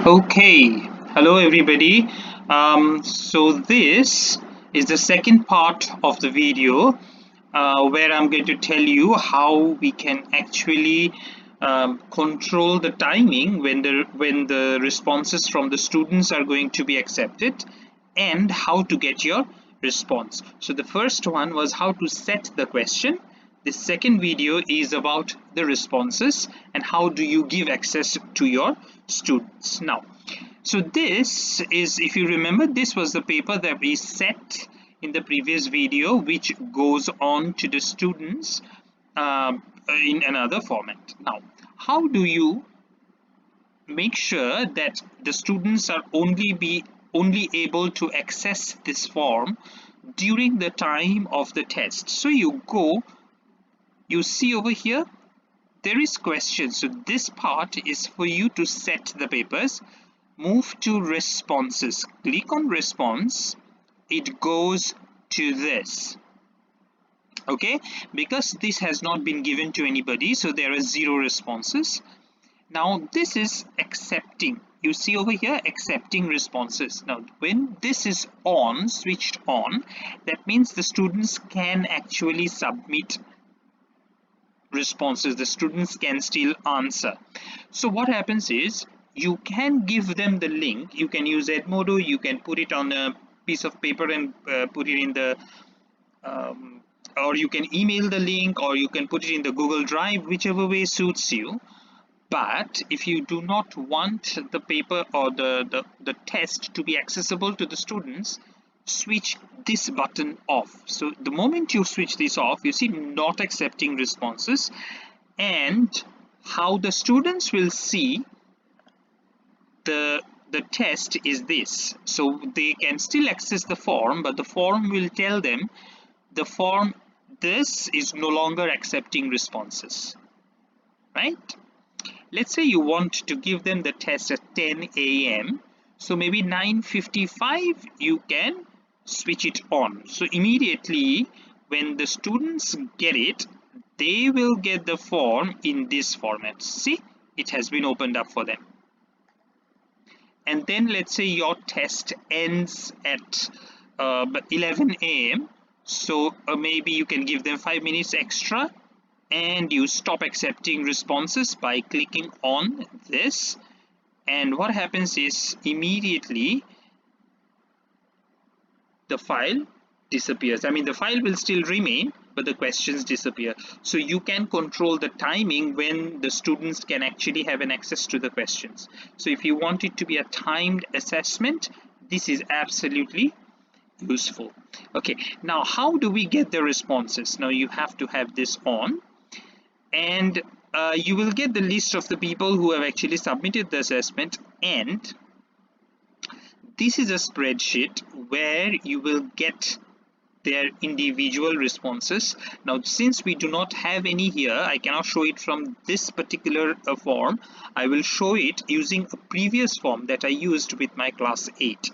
Okay, hello everybody. So this is the second part of the video where I'm going to tell you how we can actually control the timing when the responses from the students are going to be accepted and how to get your response. So the first one was how to set the question. The second video is about the responses and how do you give access to your students. Now, so this is, if you remember, this was the paper that we set in the previous video, which goes on to the students in another format. Now, how do you make sure that the students are only able to access this form during the time of the test? So you see over here there is questions. So this part is for you to set the papers. Move to responses, click on response, it goes to this. Okay, because this has not been given to anybody, so there are 0 responses. Now this is accepting. You see over here, accepting responses. Now when this is on, switched on, that means the students can actually submit responses. The students can still answer. So what happens is, you can give them the link. You can use Edmodo, you can put it on a piece of paper and put it in the or you can email the link, or you can put it in the Google Drive, whichever way suits you. But if you do not want the paper or the test to be accessible to the students, switch this button off. So the moment you switch this off, you see not accepting responses, and how the students will see the test is this. So they can still access the form, but the form will tell them the form this is no longer accepting responses, right? Let's say you want to give them the test at 10 a.m. so maybe 9:55 you can switch it on. So immediately when the students get it, they will get the form in this format. See, it has been opened up for them. And then let's say your test ends at 11 a.m. so maybe you can give them 5 minutes extra, and you stop accepting responses by clicking on this. And what happens is, immediately the file disappears. I mean, the file will still remain, but the questions disappear. So you can control the timing when the students can actually have an access to the questions. So if you want it to be a timed assessment, this is absolutely useful. Okay, now how do we get the responses? Now you have to have this on, and you will get the list of the people who have actually submitted the assessment, and this is a spreadsheet where you will get their individual responses. Now since we do not have any here, I cannot show it from this particular form. I will show it using a previous form that I used with my class 8.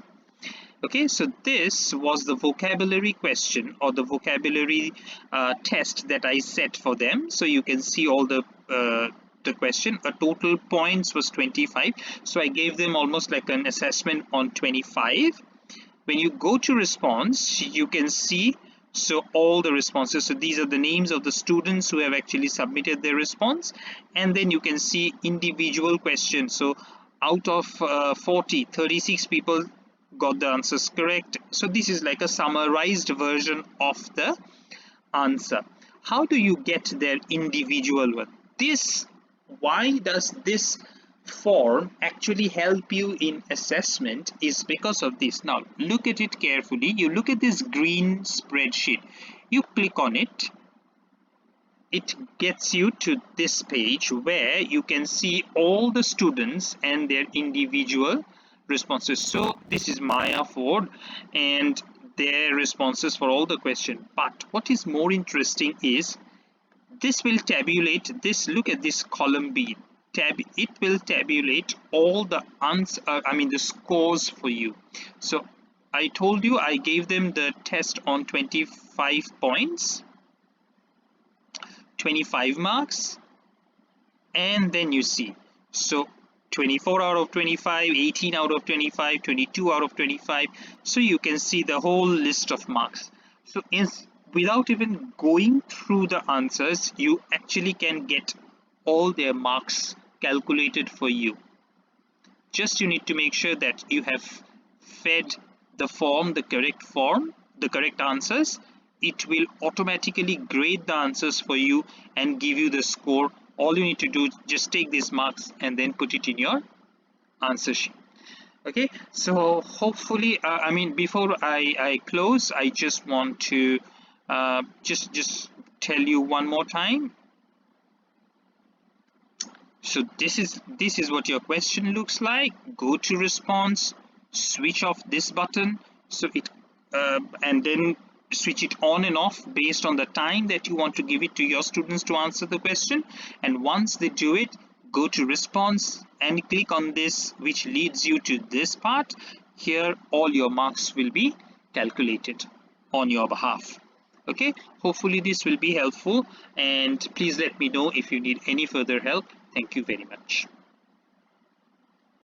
Okay, so this was the vocabulary question or the vocabulary test that I set for them. So you can see all the question. A total points was 25, so I gave them almost like an assessment on 25. When you go to response, you can see so all the responses. So these are the names of the students who have actually submitted their response, and then you can see individual questions. So out of 40, 36 people got the answers correct. So this is like a summarized version of the answer. How do you get their individual one? Why does this form actually help you in assessment is because of this. Now look at it carefully. You look at this green spreadsheet, you click on it, it gets you to this page where you can see all the students and their individual responses. So this is Maya Ford and their responses for all the questions. But what is more interesting is this will tabulate this. Look at this column B. It will tabulate all the the scores for you. So I told you I gave them the test on 25 points, 25 marks, and then you see, so 24 out of 25, 18 out of 25, 22 out of 25. So you can see the whole list of marks. So without even going through the answers, you actually can get all their marks calculated for you. Just you need to make sure that you have fed the form, the correct answers. It will automatically grade the answers for you and give you the score. All you need to do is just take these marks and then put it in your answer sheet. Okay, so hopefully, I mean, before I close, I just want to just tell you one more time. So this is what your question looks like. Go to response, switch off this button, so it and then switch it on and off based on the time that you want to give it to your students to answer the question. And once they do it, go to response and click on this, which leads you to this part. Here all your marks will be calculated on your behalf. Okay, hopefully this will be helpful, and please let me know if you need any further help. Thank you very much.